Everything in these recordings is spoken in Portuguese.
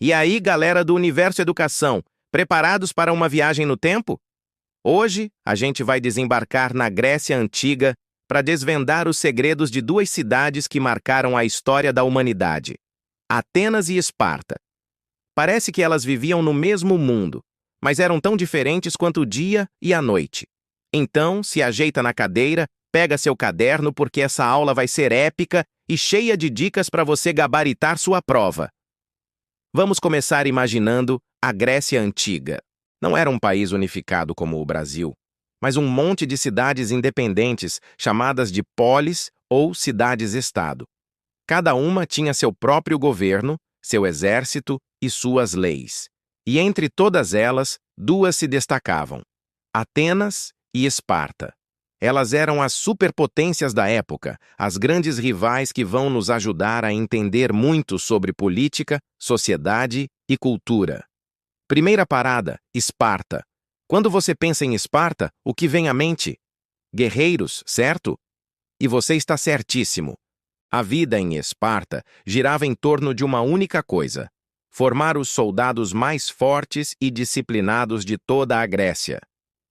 E aí, galera do Universo Educação, preparados para uma viagem no tempo? Hoje, a gente vai desembarcar na Grécia Antiga para desvendar os segredos de duas cidades que marcaram a história da humanidade: Atenas e Esparta. Parece que elas viviam no mesmo mundo, mas eram tão diferentes quanto o dia e a noite. Então, se ajeita na cadeira, pega seu caderno porque essa aula vai ser épica e cheia de dicas para você gabaritar sua prova. Vamos começar imaginando a Grécia Antiga. Não era um país unificado como o Brasil, mas um monte de cidades independentes chamadas de polis ou cidades-estado. Cada uma tinha seu próprio governo, seu exército e suas leis. E entre todas elas, duas se destacavam: Atenas e Esparta. Elas eram as superpotências da época, as grandes rivais que vão nos ajudar a entender muito sobre política, sociedade e cultura. Primeira parada, Esparta. Quando você pensa em Esparta, o que vem à mente? Guerreiros, certo? E você está certíssimo. A vida em Esparta girava em torno de uma única coisa: formar os soldados mais fortes e disciplinados de toda a Grécia.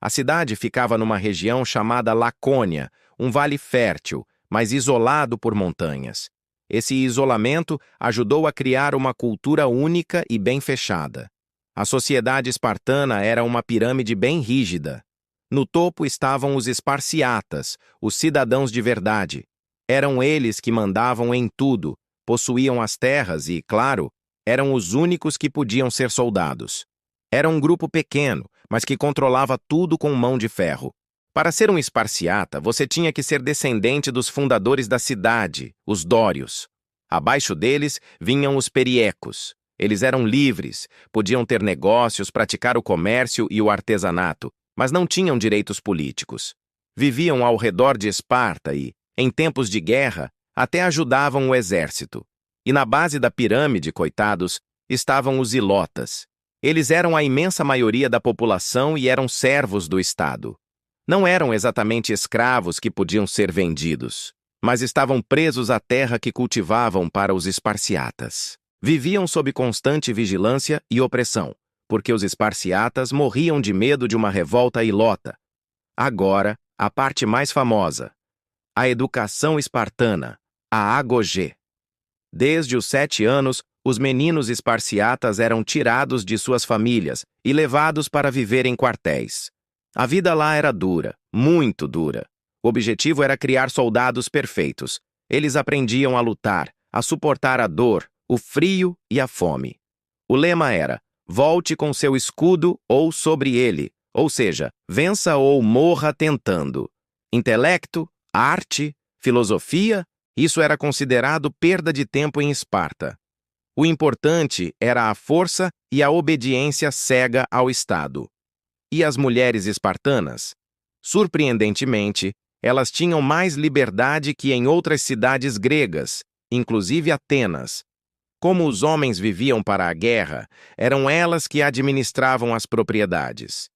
A cidade ficava numa região chamada Lacônia, um vale fértil, mas isolado por montanhas. Esse isolamento ajudou a criar uma cultura única e bem fechada. A sociedade espartana era uma pirâmide bem rígida. No topo estavam os esparciatas, os cidadãos de verdade. Eram eles que mandavam em tudo, possuíam as terras e, claro, eram os únicos que podiam ser soldados. Era um grupo pequeno, mas que controlava tudo com mão de ferro. Para ser um esparciata, você tinha que ser descendente dos fundadores da cidade, os dórios. Abaixo deles vinham os periecos. Eles eram livres, podiam ter negócios, praticar o comércio e o artesanato, mas não tinham direitos políticos. Viviam ao redor de Esparta e, em tempos de guerra, até ajudavam o exército. E na base da pirâmide, coitados, estavam os ilotas. Eles eram a imensa maioria da população e eram servos do Estado. Não eram exatamente escravos que podiam ser vendidos, mas estavam presos à terra que cultivavam para os esparciatas. Viviam sob constante vigilância e opressão, porque os esparciatas morriam de medo de uma revolta ilota. Agora, a parte mais famosa: a educação espartana, a agogê. Desde os 7 anos, os meninos esparciatas eram tirados de suas famílias e levados para viver em quartéis. A vida lá era dura, muito dura. O objetivo era criar soldados perfeitos. Eles aprendiam a lutar, a suportar a dor, o frio e a fome. O lema era: volte com seu escudo ou sobre ele, ou seja, vença ou morra tentando. Intelecto, arte, filosofia, isso era considerado perda de tempo em Esparta. O importante era a força e a obediência cega ao Estado. E as mulheres espartanas? Surpreendentemente, elas tinham mais liberdade que em outras cidades gregas, inclusive Atenas. Como os homens viviam para a guerra, eram elas que administravam as propriedades.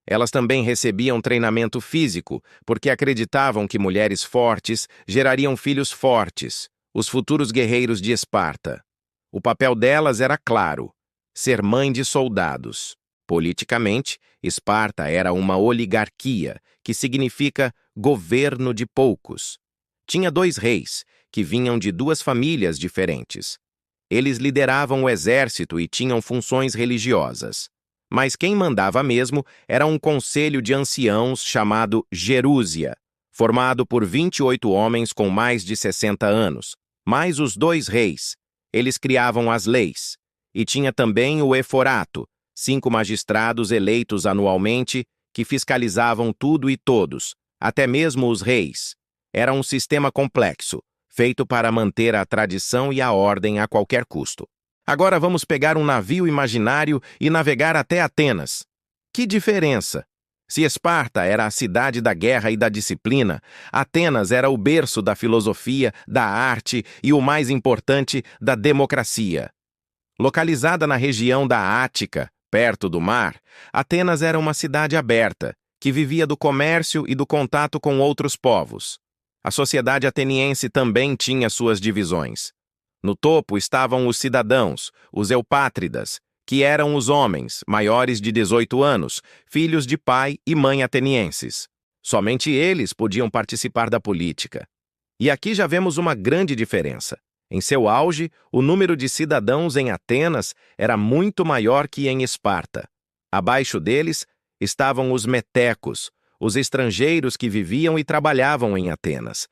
Elas também recebiam treinamento físico, porque acreditavam que mulheres fortes gerariam filhos fortes, os futuros guerreiros de Esparta. O papel delas era claro: ser mãe de soldados. Politicamente, Esparta era uma oligarquia, que significa governo de poucos. Tinha 2 reis, que vinham de 2 famílias diferentes. Eles lideravam o exército e tinham funções religiosas. Mas quem mandava mesmo era um conselho de anciãos chamado Gerúsia, formado por 28 homens com mais de 60 anos, mais os 2 reis. Eles criavam as leis. E tinha também o Eforato, 5 magistrados eleitos anualmente que fiscalizavam tudo e todos, até mesmo os reis. Era um sistema complexo, feito para manter a tradição e a ordem a qualquer custo. Agora vamos pegar um navio imaginário e navegar até Atenas. Que diferença! Se Esparta era a cidade da guerra e da disciplina, Atenas era o berço da filosofia, da arte e, o mais importante, da democracia. Localizada na região da Ática, perto do mar, Atenas era uma cidade aberta, que vivia do comércio e do contato com outros povos. A sociedade ateniense também tinha suas divisões. No topo estavam os cidadãos, os eupátridas, que eram os homens, maiores de 18 anos, filhos de pai e mãe atenienses. Somente eles podiam participar da política. E aqui já vemos uma grande diferença. Em seu auge, o número de cidadãos em Atenas era muito maior que em Esparta. Abaixo deles estavam os metecos, os estrangeiros que viviam e trabalhavam em Atenas.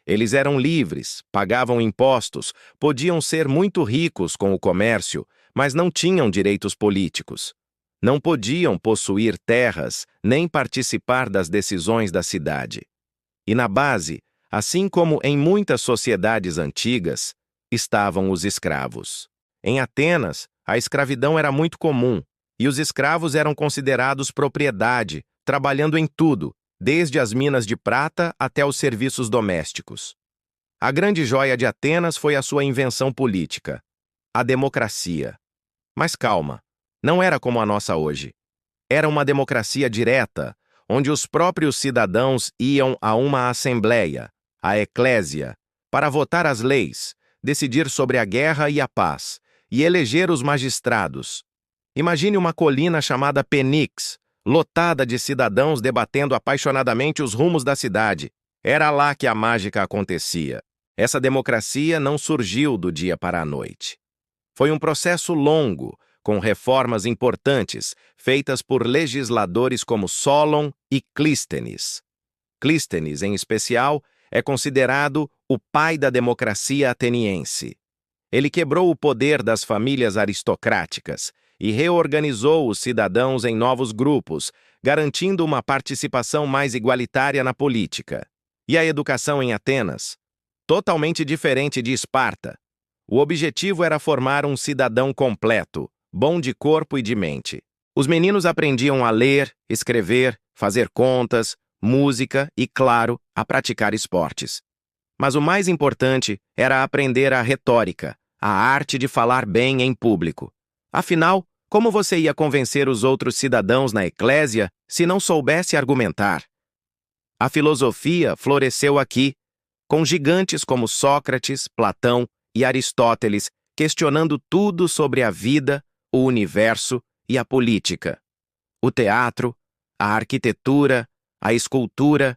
Eles eram livres, pagavam impostos, podiam ser muito ricos com o comércio, mas não tinham direitos políticos. Não podiam possuir terras nem participar das decisões da cidade. E na base, assim como em muitas sociedades antigas, estavam os escravos. Em Atenas, a escravidão era muito comum, e os escravos eram considerados propriedade, trabalhando em tudo, desde as minas de prata até os serviços domésticos. A grande joia de Atenas foi a sua invenção política, a democracia. Mas calma, não era como a nossa hoje. Era uma democracia direta, onde os próprios cidadãos iam a uma assembleia, a eclésia, para votar as leis, decidir sobre a guerra e a paz, e eleger os magistrados. Imagine uma colina chamada Penix, lotada de cidadãos debatendo apaixonadamente os rumos da cidade. Era lá que a mágica acontecia. Essa democracia não surgiu do dia para a noite. Foi um processo longo, com reformas importantes, feitas por legisladores como Solon e Clístenes. Clístenes, em especial, é considerado o pai da democracia ateniense. Ele quebrou o poder das famílias aristocráticas e reorganizou os cidadãos em novos grupos, garantindo uma participação mais igualitária na política. E a educação em Atenas? Totalmente diferente de Esparta. O objetivo era formar um cidadão completo, bom de corpo e de mente. Os meninos aprendiam a ler, escrever, fazer contas, música e, claro, a praticar esportes. Mas o mais importante era aprender a retórica, a arte de falar bem em público. Afinal, como você ia convencer os outros cidadãos na eclésia se não soubesse argumentar? A filosofia floresceu aqui, com gigantes como Sócrates, Platão e Aristóteles questionando tudo sobre a vida, o universo e a política. O teatro, a arquitetura, a escultura,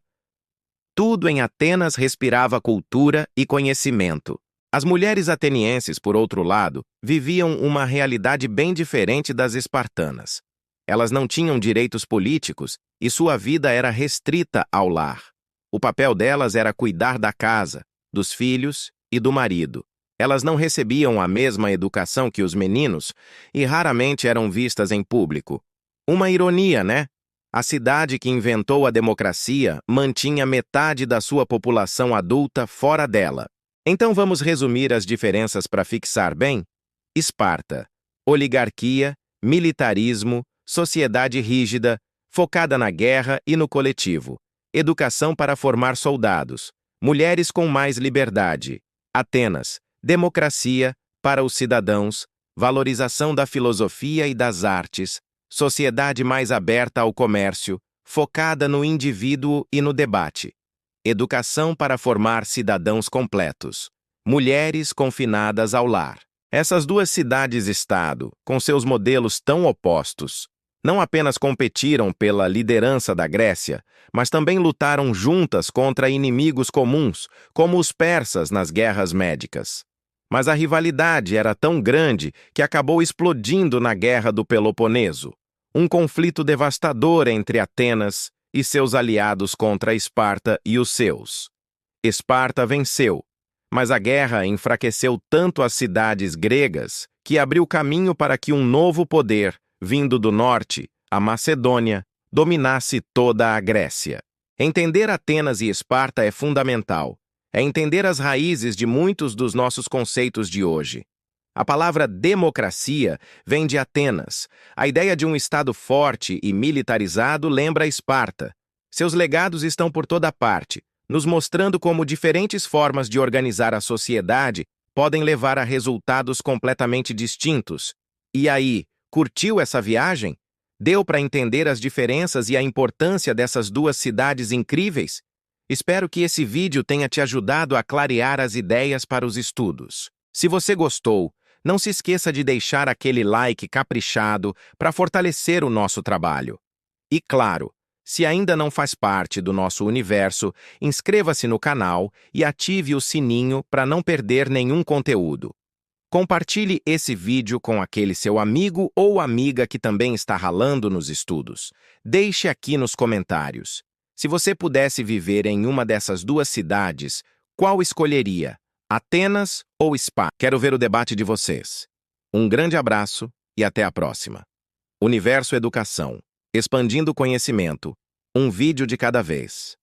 tudo em Atenas respirava cultura e conhecimento. As mulheres atenienses, por outro lado, viviam uma realidade bem diferente das espartanas. Elas não tinham direitos políticos e sua vida era restrita ao lar. O papel delas era cuidar da casa, dos filhos e do marido. Elas não recebiam a mesma educação que os meninos e raramente eram vistas em público. Uma ironia, né? A cidade que inventou a democracia mantinha metade da sua população adulta fora dela. Então vamos resumir as diferenças para fixar bem? Esparta: oligarquia, militarismo, sociedade rígida, focada na guerra e no coletivo. Educação para formar soldados. Mulheres com mais liberdade. Atenas: democracia para os cidadãos, valorização da filosofia e das artes, sociedade mais aberta ao comércio, focada no indivíduo e no debate. Educação para formar cidadãos completos. Mulheres confinadas ao lar. Essas duas cidades-estado, com seus modelos tão opostos, não apenas competiram pela liderança da Grécia, mas também lutaram juntas contra inimigos comuns, como os persas nas guerras médicas. Mas a rivalidade era tão grande que acabou explodindo na Guerra do Peloponeso, um conflito devastador entre Atenas e seus aliados contra Esparta e os seus. Esparta venceu, mas a guerra enfraqueceu tanto as cidades gregas que abriu caminho para que um novo poder, vindo do norte, a Macedônia, dominasse toda a Grécia. Entender Atenas e Esparta é fundamental. É entender as raízes de muitos dos nossos conceitos de hoje. A palavra democracia vem de Atenas. A ideia de um Estado forte e militarizado lembra Esparta. Seus legados estão por toda parte, nos mostrando como diferentes formas de organizar a sociedade podem levar a resultados completamente distintos. E aí, curtiu essa viagem? Deu para entender as diferenças e a importância dessas duas cidades incríveis? Espero que esse vídeo tenha te ajudado a clarear as ideias para os estudos. Se você gostou, não se esqueça de deixar aquele like caprichado para fortalecer o nosso trabalho. E claro, se ainda não faz parte do nosso universo, inscreva-se no canal e ative o sininho para não perder nenhum conteúdo. Compartilhe esse vídeo com aquele seu amigo ou amiga que também está ralando nos estudos. Deixe aqui nos comentários. Se você pudesse viver em uma dessas duas cidades, qual escolheria? Atenas ou Spa? Quero ver o debate de vocês. Um grande abraço e até a próxima. Universo Educação. Expandindo o conhecimento. Um vídeo de cada vez.